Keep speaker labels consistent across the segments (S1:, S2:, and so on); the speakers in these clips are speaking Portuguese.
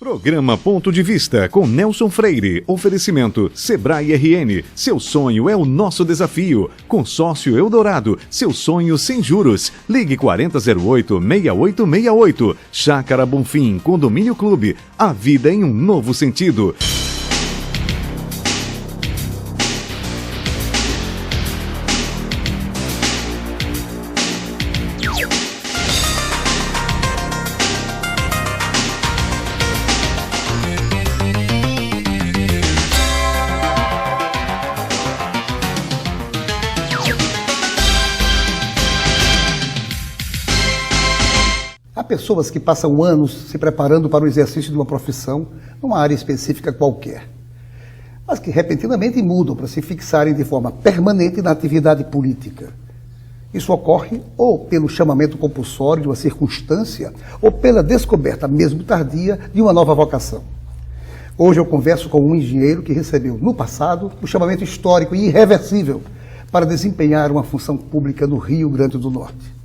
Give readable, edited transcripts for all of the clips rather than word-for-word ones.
S1: Programa Ponto de Vista com Nelson Freire. Oferecimento Sebrae RN. Seu sonho é o nosso desafio. Consórcio Eldorado. Seu sonho sem juros. Ligue 4008-6868. Chácara Bonfim. Condomínio Clube. A vida em um novo sentido.
S2: Há pessoas que passam anos se preparando para o exercício de uma profissão numa área específica qualquer, mas que repentinamente mudam para se fixarem de forma permanente na atividade política. Isso ocorre ou pelo chamamento compulsório de uma circunstância ou pela descoberta, mesmo tardia, de uma nova vocação. Hoje eu converso com um engenheiro que recebeu, no passado, o chamamento histórico e irreversível para desempenhar uma função pública no Rio Grande do Norte.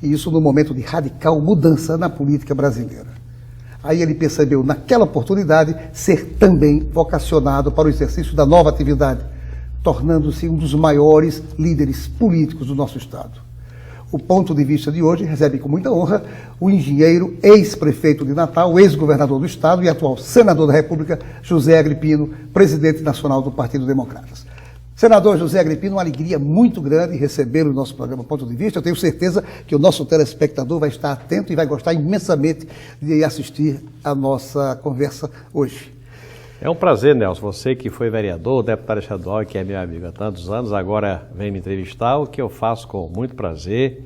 S2: E isso no momento de radical mudança na política brasileira. Aí ele percebeu, naquela oportunidade, ser também vocacionado para o exercício da nova atividade, tornando-se um dos maiores líderes políticos do nosso Estado. O ponto de vista de hoje recebe com muita honra o engenheiro, ex-prefeito de Natal, ex-governador do Estado e atual senador da República, José Agripino, presidente nacional do Partido Democratas. Senador José Agripino, uma alegria muito grande recebê-lo no nosso programa Ponto de Vista. Eu tenho certeza que o nosso telespectador vai estar atento e vai gostar imensamente de assistir a nossa conversa hoje.
S3: É um prazer, Nelson. Você que foi vereador, deputado estadual e que é meu amigo há tantos anos, agora vem me entrevistar, o que eu faço com muito prazer.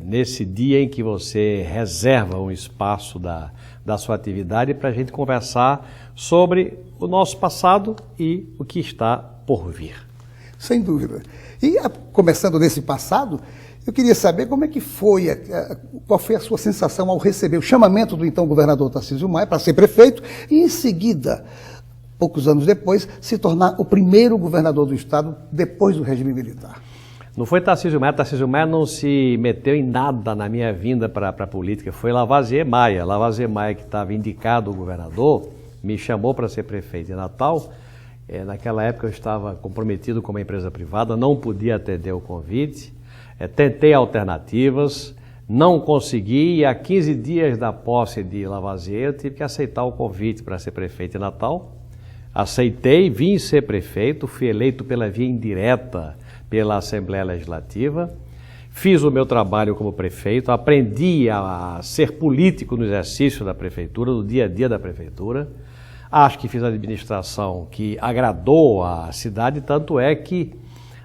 S3: Nesse dia em que você reserva um espaço da sua atividade para a gente conversar sobre o nosso passado e o que está por vir.
S2: Sem dúvida. E começando nesse passado, eu queria saber como é que foi, qual foi a sua sensação ao receber o chamamento do então governador Tarcísio Maia para ser prefeito e em seguida, poucos anos depois, se tornar o primeiro governador do Estado depois do regime militar.
S3: Não foi Tarcísio Maia não se meteu em nada na minha vinda para a política, foi Lavoisier Maia. Lavoisier Maia, que estava indicado o governador, me chamou para ser prefeito de Natal. Naquela época eu estava comprometido com uma empresa privada, não podia atender o convite, tentei alternativas, não consegui e há 15 dias da posse de Lavoisier eu tive que aceitar o convite para ser prefeito de Natal. Aceitei, vim ser prefeito, fui eleito pela via indireta pela Assembleia Legislativa, fiz o meu trabalho como prefeito, aprendi a ser político no exercício da prefeitura, no dia a dia da prefeitura. Acho que fiz a administração que agradou a cidade, tanto é que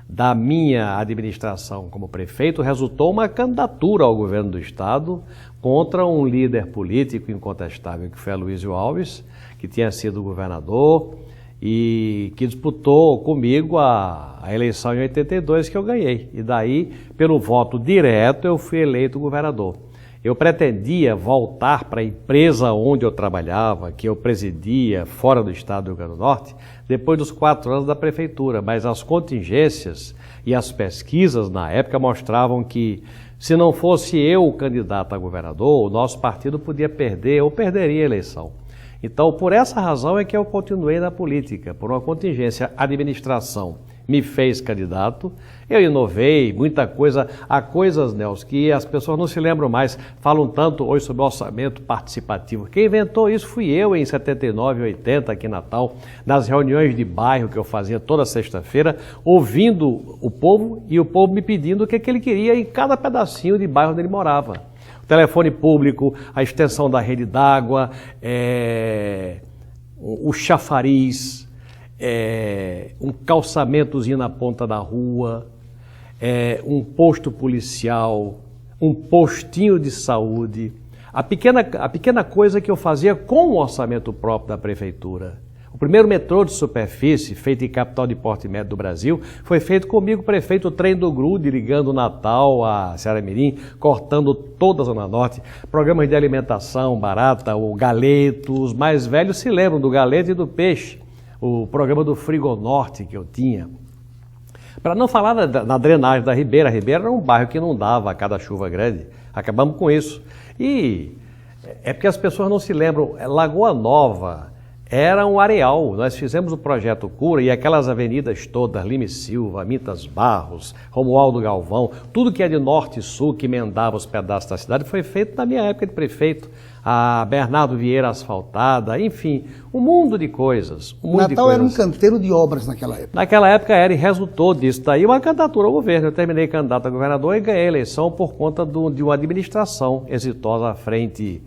S3: da minha administração como prefeito resultou uma candidatura ao governo do Estado contra um líder político incontestável, que foi Aloysio Alves, que tinha sido governador e que disputou comigo a eleição em 82 que eu ganhei. E daí, pelo voto direto, eu fui eleito governador. Eu pretendia voltar para a empresa onde eu trabalhava, que eu presidia fora do estado do Rio Grande do Norte, depois dos 4 anos da prefeitura, mas as contingências e as pesquisas na época mostravam que, se não fosse eu o candidato a governador, o nosso partido podia perder ou perderia a eleição. Então, por essa razão é que eu continuei na política, por uma contingência. A administração me fez candidato, eu inovei muita coisa, há coisas, Nelson, que as pessoas não se lembram mais, falam tanto hoje sobre orçamento participativo. Quem inventou isso fui eu em 79, 80 aqui em Natal, nas reuniões de bairro que eu fazia toda sexta-feira, ouvindo o povo e o povo me pedindo o que ele queria em cada pedacinho de bairro onde ele morava. O telefone público, a extensão da rede d'água, o chafariz, um calçamentozinho na ponta da rua, um posto policial, um postinho de saúde, a pequena coisa que eu fazia com o orçamento próprio da prefeitura. O primeiro metrô de superfície, feito em capital de porte médio do Brasil, foi feito comigo, prefeito, o trem do Grude, ligando Natal a Ceará Mirim, cortando toda a Zona Norte, programas de alimentação barata, o Galeto, os mais velhos se lembram do Galeto e do Peixe, o programa do Frigo Norte que eu tinha. Para não falar da drenagem da Ribeira. A Ribeira era um bairro que não dava a cada chuva grande. Acabamos com isso. E É porque as pessoas não se lembram. Lagoa Nova era um areal. Nós fizemos o projeto Cura e aquelas avenidas todas, Lime Silva, Mitas Barros, Romualdo Galvão, tudo que é de norte e sul, que emendava os pedaços da cidade, foi feito na minha época de prefeito. A Bernardo Vieira asfaltada, enfim, um mundo de coisas.
S2: Natal era um canteiro de obras naquela época.
S3: Naquela época era e resultou disso. Daí uma candidatura ao governo. Eu terminei candidato a governador e ganhei a eleição por conta de uma administração exitosa à frente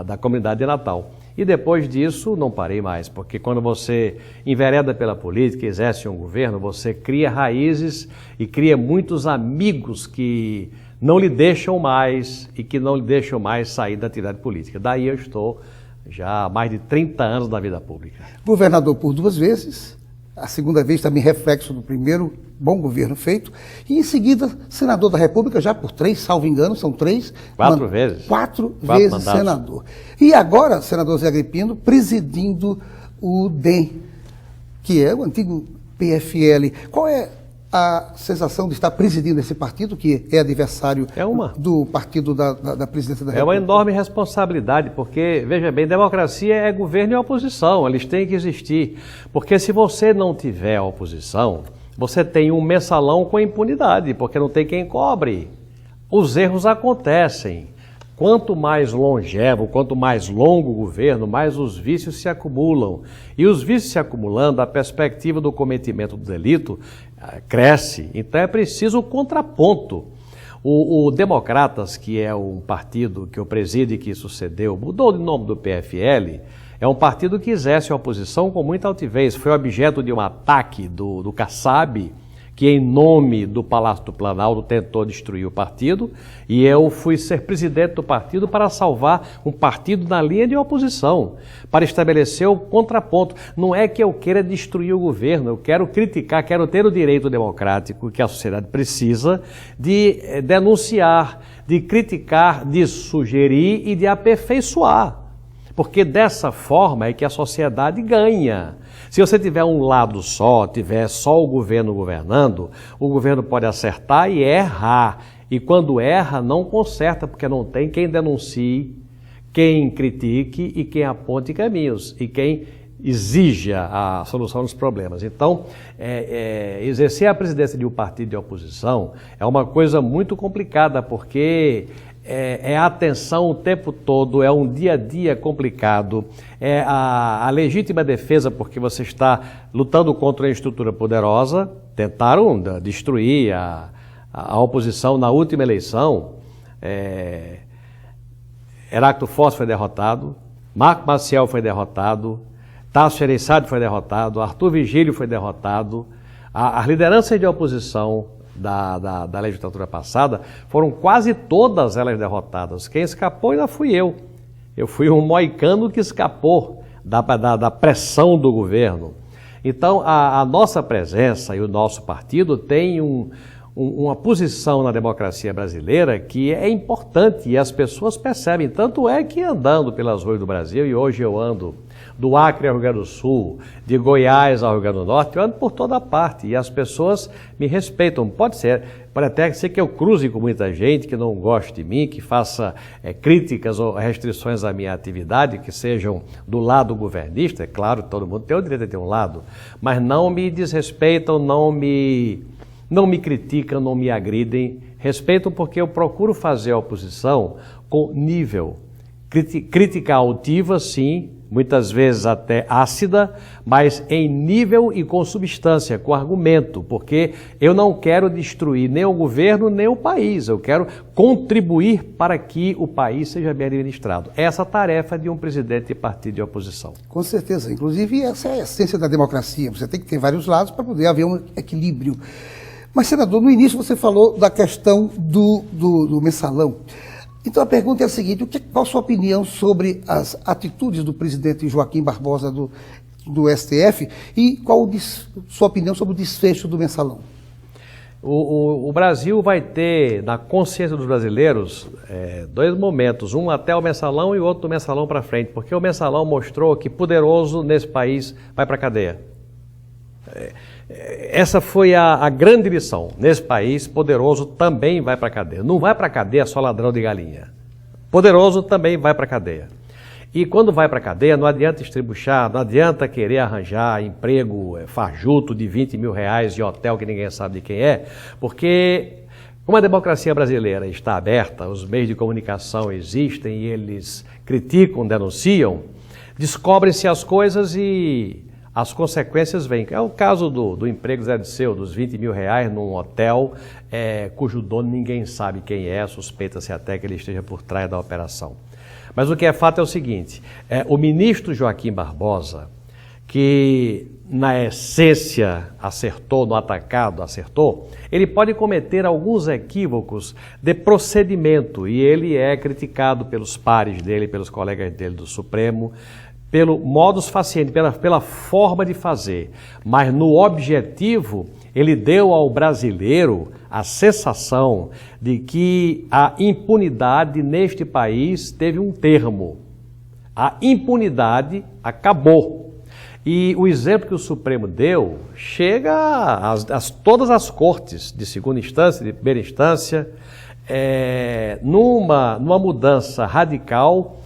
S3: da comunidade de Natal. E depois disso não parei mais, porque quando você envereda pela política, exerce um governo, você cria raízes e cria muitos amigos que não lhe deixam mais e que não lhe deixam mais sair da atividade política. Daí eu estou já há mais de 30 anos na vida pública.
S2: Governador por 2 vezes, a segunda vez também reflexo do primeiro bom governo feito, e em seguida senador da República, já por 3, salvo engano, são 3.
S3: 4 vezes.
S2: 4 vezes
S3: mandatos.
S2: senador. E agora, senador Zé Agripino, presidindo o DEM, que é o antigo PFL. Qual é a sensação de estar presidindo esse partido, que é adversário do partido da presidência da República?
S3: É uma enorme responsabilidade, porque, veja bem, democracia é governo e oposição, eles têm que existir. Porque se você não tiver oposição, você tem um mensalão com impunidade, porque não tem quem cobre. Os erros acontecem. Quanto mais longevo, quanto mais longo o governo, mais os vícios se acumulam. E os vícios se acumulando, a perspectiva do cometimento do delito cresce. Então é preciso o contraponto. O Democratas, que é um partido que eu presido e que sucedeu, mudou de nome do PFL, é um partido que exerce a oposição com muita altivez. Foi objeto de um ataque do Kassab, que em nome do Palácio do Planalto tentou destruir o partido, e eu fui ser presidente do partido para salvar um partido na linha de oposição, para estabelecer o contraponto. Não é que eu queira destruir o governo, eu quero criticar, quero ter o direito democrático que a sociedade precisa de denunciar, de criticar, de sugerir e de aperfeiçoar. Porque dessa forma é que a sociedade ganha. Se você tiver um lado só, tiver só o governo governando, o governo pode acertar e errar. E quando erra, não conserta, porque não tem quem denuncie, quem critique e quem aponte caminhos e quem exija a solução dos problemas. Então, exercer a presidência de um partido de oposição é uma coisa muito complicada, porque é atenção o tempo todo, é um dia a dia complicado, é a legítima defesa, porque você está lutando contra uma estrutura poderosa. Tentaram destruir a oposição na última eleição. Heráclito Foz foi derrotado, Marco Maciel foi derrotado, Tasso Gereissati foi derrotado, Arthur Vigílio foi derrotado. As lideranças de oposição da legislatura passada foram quase todas elas derrotadas. Quem escapou ainda fui eu. Eu fui um moicano que escapou da pressão do governo. Então, a nossa presença e o nosso partido tem uma posição na democracia brasileira que é importante e as pessoas percebem. Tanto é que andando pelas ruas do Brasil, e hoje eu ando do Acre ao Rio Grande do Sul, de Goiás ao Rio Grande do Norte, eu ando por toda parte e as pessoas me respeitam. Pode até ser que eu cruze com muita gente que não goste de mim, que faça críticas ou restrições à minha atividade, que sejam do lado governista. É claro, todo mundo tem o direito de ter um lado, mas não me desrespeitam, não me criticam, não me agridem. Respeitam porque eu procuro fazer a oposição com nível. Crítica altiva, sim, muitas vezes até ácida, mas em nível e com substância, com argumento, porque eu não quero destruir nem o governo nem o país, eu quero contribuir para que o país seja bem administrado. Essa é a tarefa de um presidente de partido de oposição.
S2: Com certeza, inclusive essa é a essência da democracia, você tem que ter vários lados para poder haver um equilíbrio. Mas, senador, no início você falou da questão do mensalão. Então a pergunta é a seguinte: qual a sua opinião sobre as atitudes do presidente Joaquim Barbosa do STF e qual sua opinião sobre o desfecho do mensalão?
S3: O Brasil vai ter, na consciência dos brasileiros, 2 momentos, um até o mensalão e o outro do mensalão para frente, porque o mensalão mostrou que poderoso nesse país vai para a cadeia. Essa foi a grande lição. Nesse país, poderoso também vai para a cadeia. Não vai para a cadeia só ladrão de galinha. Poderoso também vai para a cadeia. E quando vai para a cadeia, não adianta estribuchar, não adianta querer arranjar emprego fajuto de 20 mil reais de hotel que ninguém sabe de quem é, porque como a democracia brasileira está aberta, os meios de comunicação existem e eles criticam, denunciam, descobrem-se as coisas e as consequências vêm. É o caso do emprego Zé Disseu, dos 20 mil reais num hotel cujo dono ninguém sabe quem é, suspeita-se até que ele esteja por trás da operação. Mas o que é fato é o seguinte, o ministro Joaquim Barbosa, que na essência acertou, no atacado acertou, ele pode cometer alguns equívocos de procedimento e ele é criticado pelos pares dele, pelos colegas dele do Supremo, pelo modus faciente, pela forma de fazer, mas no objetivo ele deu ao brasileiro a sensação de que a impunidade neste país teve um termo. A impunidade acabou. E o exemplo que o Supremo deu chega a todas as cortes de segunda instância, de primeira instância, numa mudança radical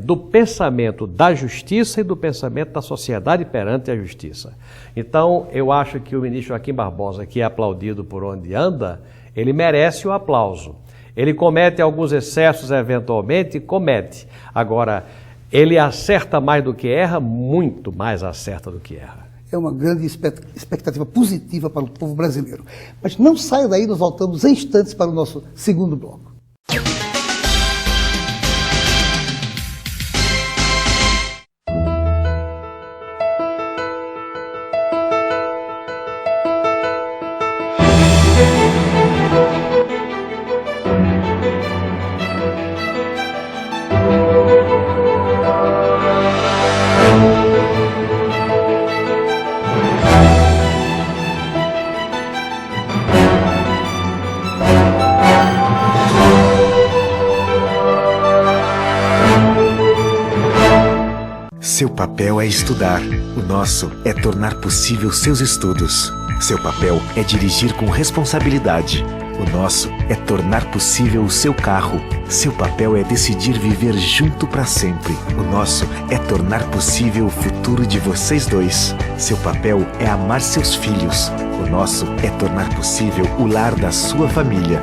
S3: do pensamento da justiça e do pensamento da sociedade perante a justiça. Então, eu acho que o ministro Joaquim Barbosa, que é aplaudido por onde anda, ele merece o aplauso. Ele comete alguns excessos, eventualmente, comete. Agora, ele acerta mais do que erra, muito mais acerta do que erra.
S2: É uma grande expectativa positiva para o povo brasileiro. Mas não saia daí, nós voltamos em instantes para o nosso segundo bloco.
S4: Seu papel é estudar, o nosso é tornar possível seus estudos. Seu papel é dirigir com responsabilidade, o nosso é tornar possível o seu carro. Seu papel é decidir viver junto para sempre. O nosso é tornar possível o futuro de vocês dois. Seu papel é amar seus filhos. O nosso é tornar possível o lar da sua família.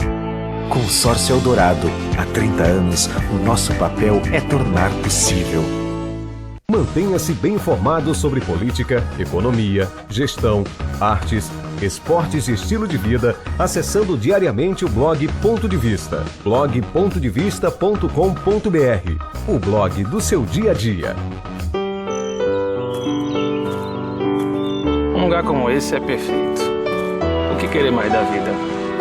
S4: Consórcio Eldorado. Há 30 anos, o nosso papel é tornar possível.
S5: Mantenha-se bem informado sobre política, economia, gestão, artes, esportes e estilo de vida, acessando diariamente o blog Ponto de Vista, blog.devista.com.br, o blog do seu dia a dia.
S6: Um lugar como esse é perfeito. O que querer mais da vida?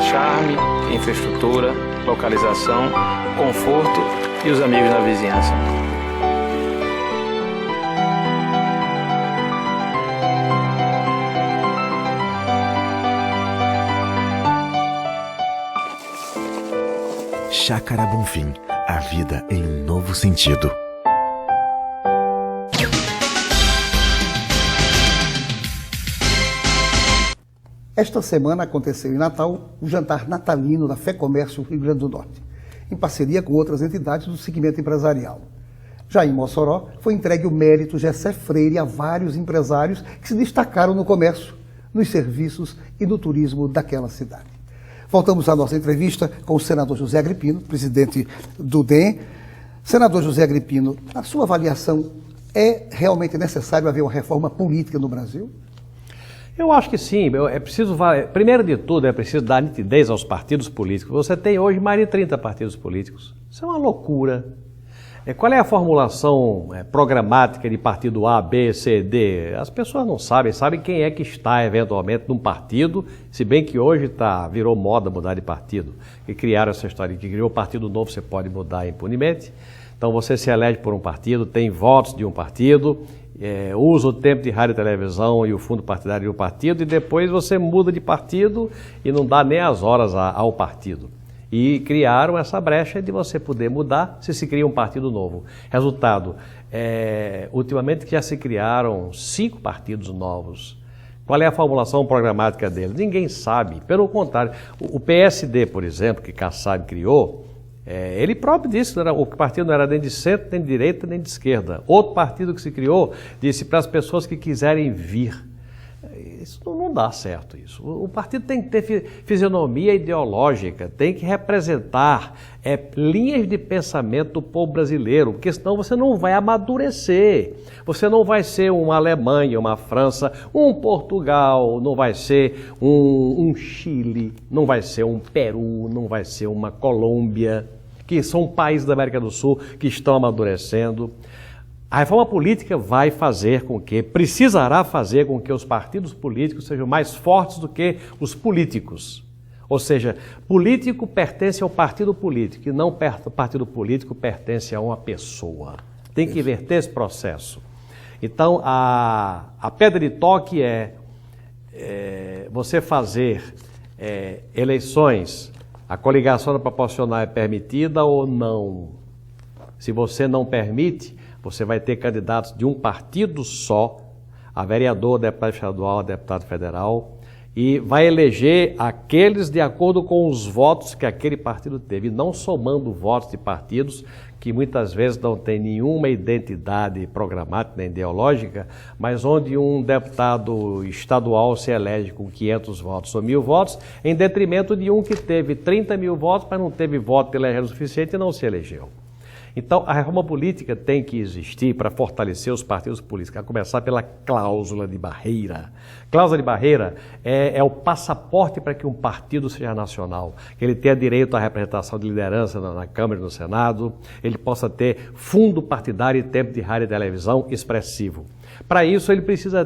S6: Charme, infraestrutura, localização, conforto e os amigos na vizinhança.
S4: Chácara Bonfim, a vida em um novo sentido.
S2: Esta semana aconteceu em Natal o jantar natalino da Fé Comércio Rio Grande do Norte, em parceria com outras entidades do segmento empresarial. Já em Mossoró, foi entregue o mérito Gessé Freire a vários empresários que se destacaram no comércio, nos serviços e no turismo daquela cidade. Voltamos à nossa entrevista com o senador José Agripino, presidente do DEM. Senador José Agripino, na sua avaliação, é realmente necessário haver uma reforma política no Brasil?
S3: Eu acho que sim. Primeiro de tudo, é preciso dar nitidez aos partidos políticos. Você tem hoje mais de 30 partidos políticos. Isso é uma loucura. Qual é a formulação programática de partido A, B, C, D? As pessoas não sabem quem é que está eventualmente num partido, se bem que hoje virou moda mudar de partido. Que criaram essa história, que criou partido novo, você pode mudar impunemente. Então você se elege por um partido, tem votos de um partido, usa o tempo de rádio e televisão e o fundo partidário do partido e depois você muda de partido e não dá nem as horas ao partido. E criaram essa brecha de você poder mudar se cria um partido novo. Resultado, ultimamente já se criaram 5 partidos novos. Qual é a formulação programática deles? Ninguém sabe. Pelo contrário, o PSD, por exemplo, que Kassab criou, Ele próprio disse que o partido não era nem de centro, nem de direita, nem de esquerda. Outro partido que se criou disse para as pessoas que quiserem vir. Isso não dá certo, isso. O partido tem que ter fisionomia ideológica, tem que representar linhas de pensamento do povo brasileiro, porque senão você não vai amadurecer. Você não vai ser uma Alemanha, uma França, um Portugal, não vai ser um Chile, não vai ser um Peru, não vai ser uma Colômbia, que são países da América do Sul que estão amadurecendo. A reforma política vai fazer com que, precisará fazer com que os partidos políticos sejam mais fortes do que os políticos. Ou seja, político pertence ao partido político e não o partido político pertence a uma pessoa. Tem que inverter esse processo. Então, a pedra de toque é você fazer eleições, a coligação proporcional é permitida ou não. Se você não permite, você vai ter candidatos de um partido só, a vereador, deputado estadual, deputado federal, e vai eleger aqueles de acordo com os votos que aquele partido teve, não somando votos de partidos que muitas vezes não têm nenhuma identidade programática nem ideológica, mas onde um deputado estadual se elege com 500 votos ou 1.000 votos, em detrimento de um que teve 30 mil votos, mas não teve voto de eleger o suficiente e não se elegeu. Então, a reforma política tem que existir para fortalecer os partidos políticos, a começar pela cláusula de barreira. Cláusula de barreira é o passaporte para que um partido seja nacional, que ele tenha direito à representação de liderança na Câmara e no Senado, ele possa ter fundo partidário e tempo de rádio e televisão expressivo. Para isso, ele precisa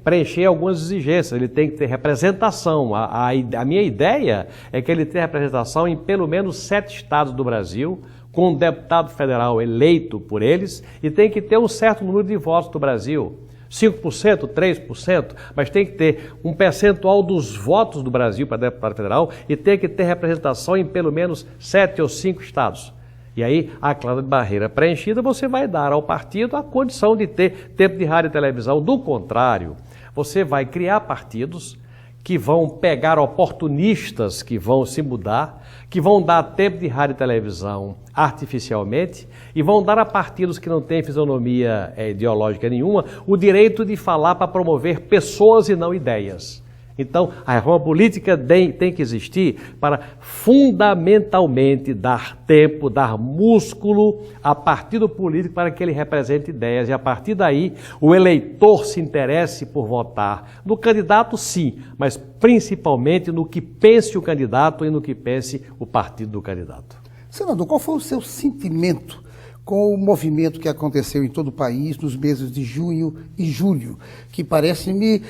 S3: preencher algumas exigências, ele tem que ter representação. A minha ideia é que ele tenha representação em pelo menos 7 estados do Brasil, com um deputado federal eleito por eles, e tem que ter um certo número de votos do Brasil, 5%, 3%, mas tem que ter um percentual dos votos do Brasil para deputado federal e tem que ter representação em pelo menos 7 ou 5 estados. E aí, a cláusula de barreira preenchida, você vai dar ao partido a condição de ter tempo de rádio e televisão. Do contrário, você vai criar partidos que vão pegar oportunistas que vão se mudar, que vão dar tempo de rádio e televisão artificialmente e vão dar a partidos que não têm fisionomia ideológica nenhuma o direito de falar para promover pessoas e não ideias. Então, a reforma política tem que existir para fundamentalmente dar tempo, dar músculo a partido político para que ele represente ideias e a partir daí o eleitor se interesse por votar no candidato, sim, mas principalmente no que pense o candidato e no que pense o partido do candidato.
S2: Senador, qual foi o seu sentimento com o movimento que aconteceu em todo o país nos meses de junho e julho, que parece-me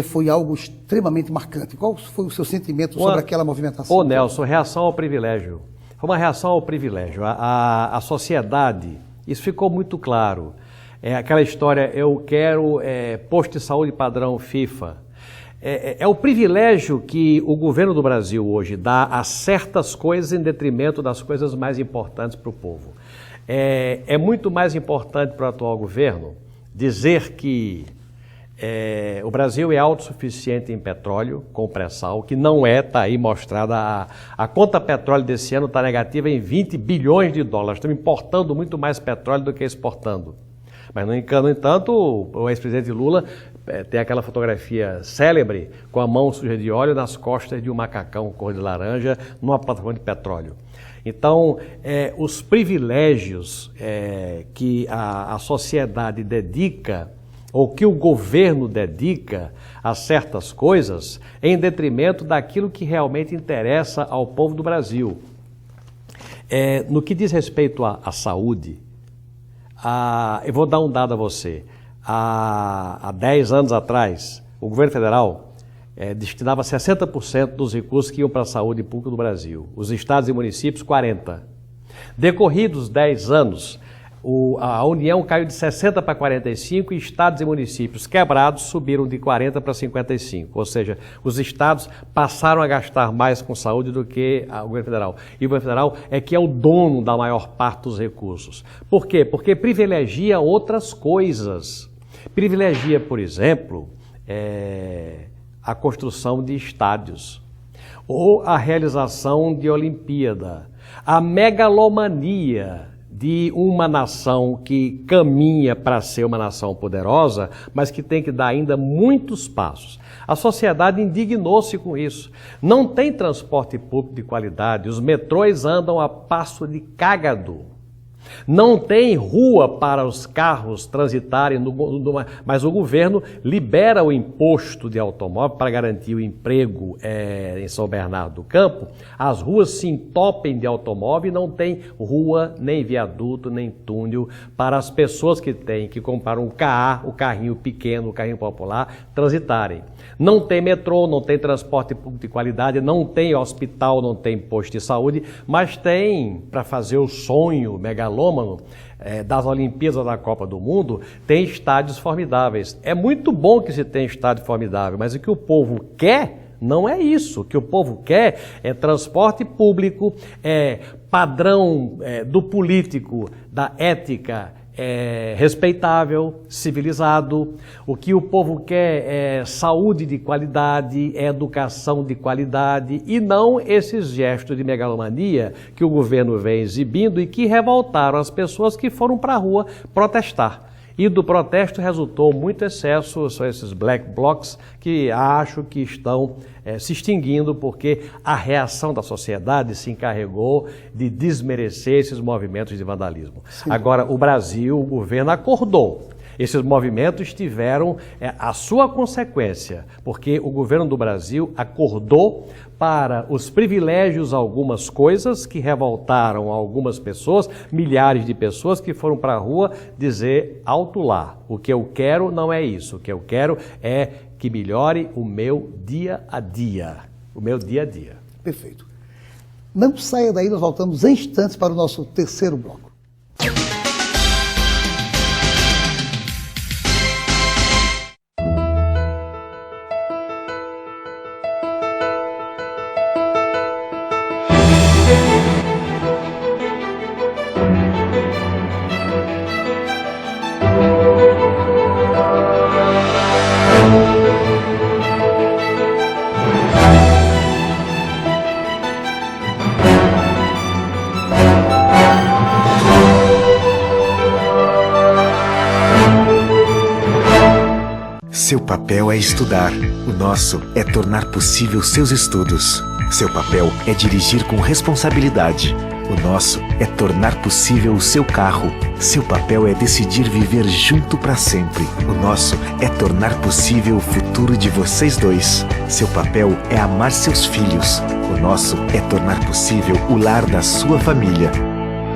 S2: foi algo extremamente marcante? Qual foi o seu sentimento sobre aquela movimentação?
S3: Ô Nelson, reação ao privilégio. Foi uma reação ao privilégio. A sociedade, isso ficou muito claro. Aquela história, eu quero posto de saúde padrão FIFA. É o privilégio que o governo do Brasil hoje dá a certas coisas em detrimento das coisas mais importantes para o povo. É muito mais importante para o atual governo dizer que o Brasil é autossuficiente em petróleo, com pré-sal, que não está aí mostrada. A conta petróleo desse ano está negativa em 20 bilhões de dólares. Estamos importando muito mais petróleo do que exportando. Mas, no entanto, o ex-presidente Lula tem aquela fotografia célebre com a mão suja de óleo nas costas de um macacão cor de laranja numa plataforma de petróleo. Então, os privilégios que a sociedade dedica, ou que o governo dedica a certas coisas, em detrimento daquilo que realmente interessa ao povo do Brasil. No que diz respeito à saúde, eu vou dar um dado a você. Há 10 anos atrás, o governo federal destinava 60% dos recursos que iam para a saúde pública do Brasil. Os estados e municípios, 40%. Decorridos 10 anos, a União caiu de 60% para 45% e estados e municípios quebrados subiram de 40% para 55%. Ou seja, os estados passaram a gastar mais com saúde do que o governo federal. E o governo federal é que é o dono da maior parte dos recursos. Por quê? Porque privilegia outras coisas. Privilegia, por exemplo, a construção de estádios ou a realização de Olimpíada, a megalomania de uma nação que caminha para ser uma nação poderosa, mas que tem que dar ainda muitos passos. A sociedade indignou-se com isso. Não tem transporte público de qualidade, os metrôs andam a passo de cágado. Não tem rua para os carros transitarem, mas o governo libera o imposto de automóvel para garantir o emprego em São Bernardo do Campo. As ruas se entopem de automóvel e não tem rua, nem viaduto, nem túnel para as pessoas que têm que comprar um o carrinho pequeno, o carrinho popular, transitarem. Não tem metrô, não tem transporte público de qualidade, não tem hospital, não tem posto de saúde, mas tem, para fazer o sonho megalômano das Olimpíadas da Copa do Mundo, tem estádios formidáveis. É muito bom que se tenha estádio formidável, mas o que o povo quer não é isso. O que o povo quer é transporte público, padrão do político, da ética, respeitável, civilizado. O que o povo quer é saúde de qualidade, educação de qualidade e não esses gestos de megalomania que o governo vem exibindo e que revoltaram as pessoas que foram para a rua protestar. E do protesto resultou muito excesso, são esses black blocs que acho que estão se extinguindo porque a reação da sociedade se encarregou de desmerecer esses movimentos de vandalismo. Sim. Agora, o Brasil, o governo acordou. Esses movimentos tiveram a sua consequência, porque o governo do Brasil acordou para os privilégios algumas coisas que revoltaram algumas pessoas, milhares de pessoas que foram para a rua dizer alto lá, o que eu quero não é isso, o que eu quero é que melhore o meu dia a dia, o meu dia a dia.
S2: Perfeito. Não saia daí, nós voltamos em instantes para o nosso terceiro bloco.
S4: Seu papel é estudar, o nosso é tornar possível seus estudos. Seu papel é dirigir com responsabilidade, o nosso é tornar possível o seu carro. Seu papel é decidir viver junto para sempre, o nosso é tornar possível o futuro de vocês dois. Seu papel é amar seus filhos, o nosso é tornar possível o lar da sua família.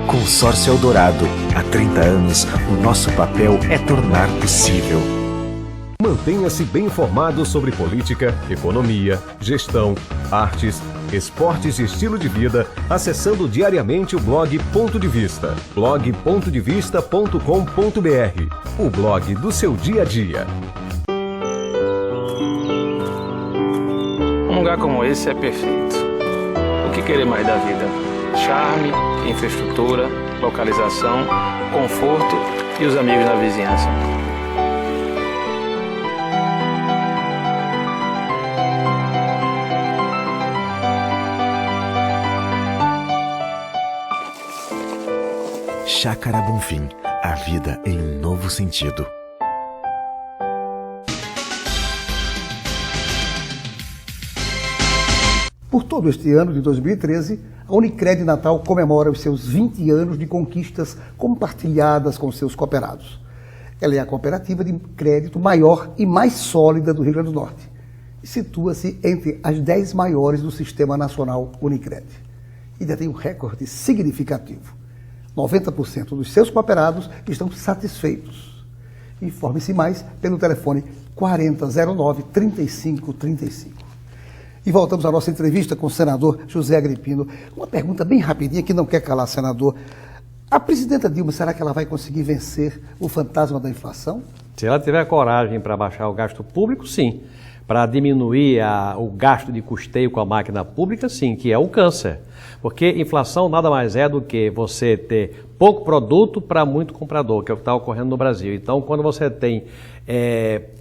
S4: Consórcio Eldorado, há 30 anos, o nosso papel é tornar possível.
S5: Mantenha-se bem informado sobre política, economia, gestão, artes, esportes e estilo de vida, acessando diariamente o blog Ponto de Vista, blog.devista.com.br, o blog do seu dia a dia.
S6: Um lugar como esse é perfeito. O que querer mais da vida? Charme, infraestrutura, localização, conforto e os amigos na vizinhança.
S4: Chácara Bonfim, a vida em um novo sentido.
S2: Por todo este ano de 2013, a Unicred Natal comemora os seus 20 anos de conquistas compartilhadas com seus cooperados. Ela é a cooperativa de crédito maior e mais sólida do Rio Grande do Norte e situa-se entre as 10 maiores do Sistema Nacional Unicred. E detém um recorde significativo. 90% dos seus cooperados estão satisfeitos. Informe-se mais pelo telefone 4009-3535. E voltamos à nossa entrevista com o senador José Agripino. Uma pergunta bem rapidinha que não quer calar, senador. A presidenta Dilma, será que ela vai conseguir vencer o fantasma da inflação?
S3: Se ela tiver coragem para baixar o gasto público, sim. Para diminuir o gasto de custeio com a máquina pública, sim, que é o câncer. Porque inflação nada mais é do que você ter pouco produto para muito comprador, que é o que está ocorrendo no Brasil. Então, quando você tem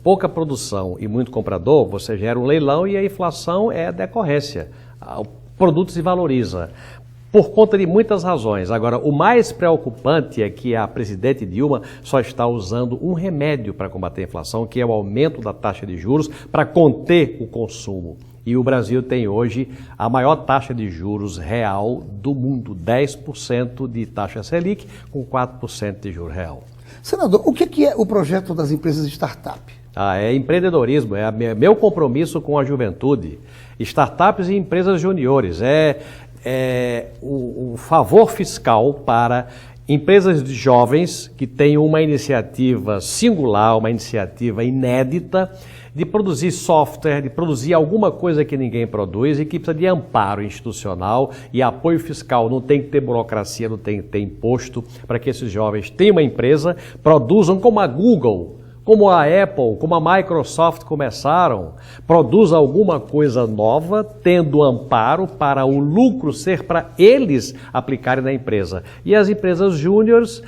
S3: pouca produção e muito comprador, você gera um leilão e a inflação é a decorrência. O produto se valoriza. por conta de muitas razões. Agora, o mais preocupante é que a presidente Dilma só está usando um remédio para combater a inflação, que é o aumento da taxa de juros para conter o consumo. E o Brasil tem hoje a maior taxa de juros real do mundo, 10% de taxa Selic com 4% de juro real.
S2: Senador, o que é o projeto das empresas startup?
S3: É empreendedorismo, é meu compromisso com a juventude. Startups e empresas juniores, o favor fiscal para empresas de jovens que têm uma iniciativa singular, uma iniciativa inédita, de produzir software, de produzir alguma coisa que ninguém produz e que precisa de amparo institucional e apoio fiscal. Não tem que ter burocracia, não tem que ter imposto para que esses jovens tenham uma empresa, produzam como a Google, como a Apple, como a Microsoft começaram, produz alguma coisa nova, tendo amparo para o lucro ser para eles aplicarem na empresa. E as empresas júniores,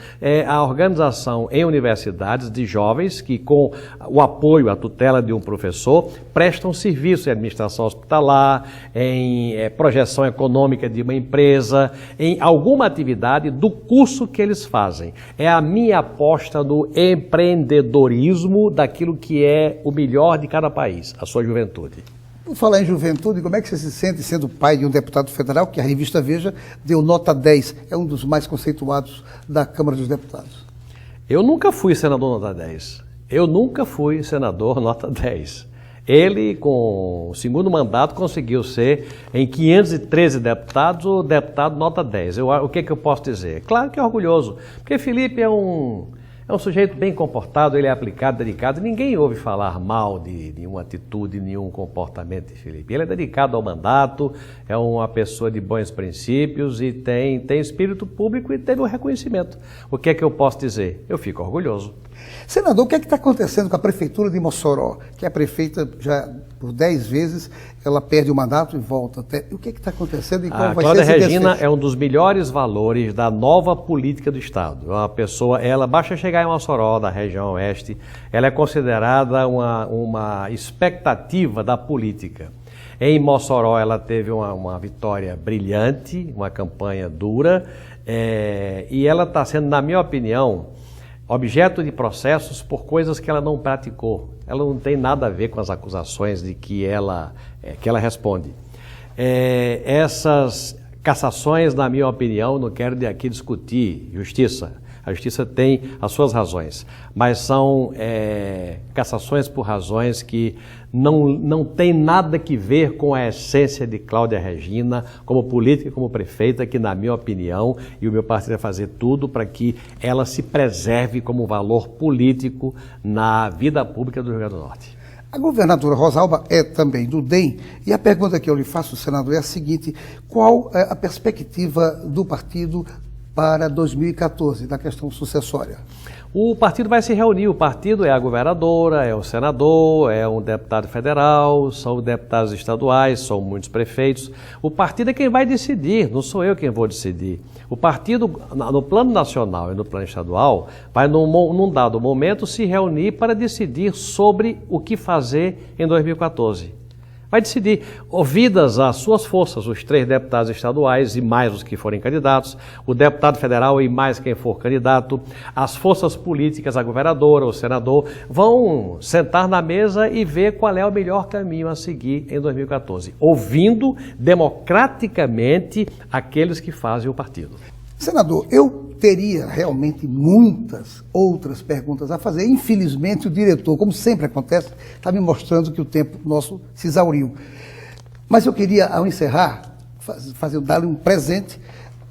S3: a organização em universidades de jovens que, com o apoio, a tutela de um professor, prestam serviço em administração hospitalar, em projeção econômica de uma empresa, em alguma atividade do curso que eles fazem. É a minha aposta no empreendedorismo daquilo que é o melhor de cada país, a sua juventude.
S2: Por falar em juventude, como é que você se sente sendo pai de um deputado federal que a revista Veja deu nota 10, é um dos mais conceituados da Câmara dos Deputados?
S3: Eu nunca fui senador nota 10. Eu nunca fui senador nota 10. Ele, com o segundo mandato, conseguiu ser, em 513 deputados, o deputado nota 10. O que eu posso dizer? Claro que é orgulhoso, porque Felipe é um sujeito bem comportado, ele é aplicado, dedicado. Ninguém ouve falar mal de nenhuma atitude, nenhum comportamento de Felipe. Ele é dedicado ao mandato, é uma pessoa de bons princípios e tem espírito público e teve um reconhecimento. O que é que eu posso dizer? Eu fico orgulhoso.
S2: Senador, o que é que está acontecendo com a Prefeitura de Mossoró, que é a prefeita já por 10 vezes, ela perde o mandato e volta. O que é que está acontecendo e qual vai ser esse
S3: Cláudia Regina
S2: desfecho?
S3: é um dos melhores valores da nova política do Estado. Uma pessoa, basta chegar em Mossoró, da região oeste, ela é considerada uma expectativa da política. Em Mossoró ela teve uma vitória brilhante, uma campanha dura, e ela está sendo, na minha opinião, objeto de processos por coisas que ela não praticou. Ela não tem nada a ver com as acusações de que ela responde. Essas cassações, na minha opinião, não quero aqui discutir justiça. A justiça tem as suas razões, mas são cassações por razões que não tem nada que ver com a essência de Cláudia Regina como política e como prefeita, que, na minha opinião, e o meu partido vai fazer tudo para que ela se preserve como valor político na vida pública do Rio Grande do Norte.
S2: A governadora Rosalba é também do DEM, e a pergunta que eu lhe faço, senador, é a seguinte: qual é a perspectiva do partido para 2014, da questão sucessória?
S3: O partido vai se reunir, o partido é a governadora, é o senador, é um deputado federal, são deputados estaduais, são muitos prefeitos. O partido é quem vai decidir, não sou eu quem vou decidir. O partido, no plano nacional e no plano estadual, vai num dado momento se reunir para decidir sobre o que fazer em 2014. Vai decidir, ouvidas as suas forças, os 3 deputados estaduais e mais os que forem candidatos, o deputado federal e mais quem for candidato, as forças políticas, a governadora, o senador, vão sentar na mesa e ver qual é o melhor caminho a seguir em 2014, ouvindo democraticamente aqueles que fazem o partido.
S2: Senador, eu teria realmente muitas outras perguntas a fazer. Infelizmente, o diretor, como sempre acontece, está me mostrando que o tempo nosso se exauriu. Mas eu queria, ao encerrar, dar-lhe um presente,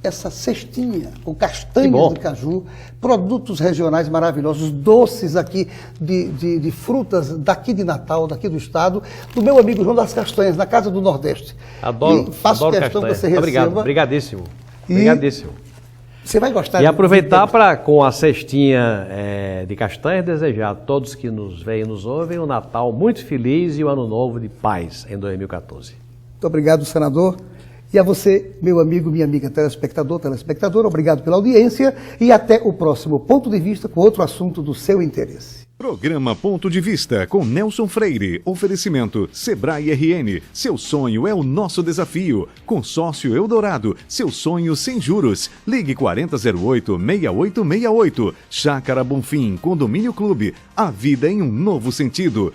S2: essa cestinha com castanhas de caju, produtos regionais maravilhosos, doces aqui de frutas daqui de Natal, daqui do estado, do meu amigo João das Castanhas, na Casa do Nordeste.
S3: Adoro,
S2: faço
S3: adoro
S2: questão
S3: castanha.
S2: que você receba.
S3: Obrigado, obrigadíssimo. Obrigadíssimo.
S2: Você vai gostar.
S3: E aproveitar para, com a cestinha de castanhas, desejar a todos que nos veem e nos ouvem um Natal muito feliz e um Ano Novo de paz em 2014.
S2: Muito obrigado, senador. E a você, meu amigo, minha amiga telespectadora, obrigado pela audiência e até o próximo Ponto de Vista com outro assunto do seu interesse.
S1: Programa Ponto de Vista com Nelson Freire. Oferecimento Sebrae RN. Seu sonho é o nosso desafio. Consórcio Eldorado. Seu sonho sem juros. Ligue 4008-6868. Chácara Bonfim. Condomínio Clube. A vida em um novo sentido.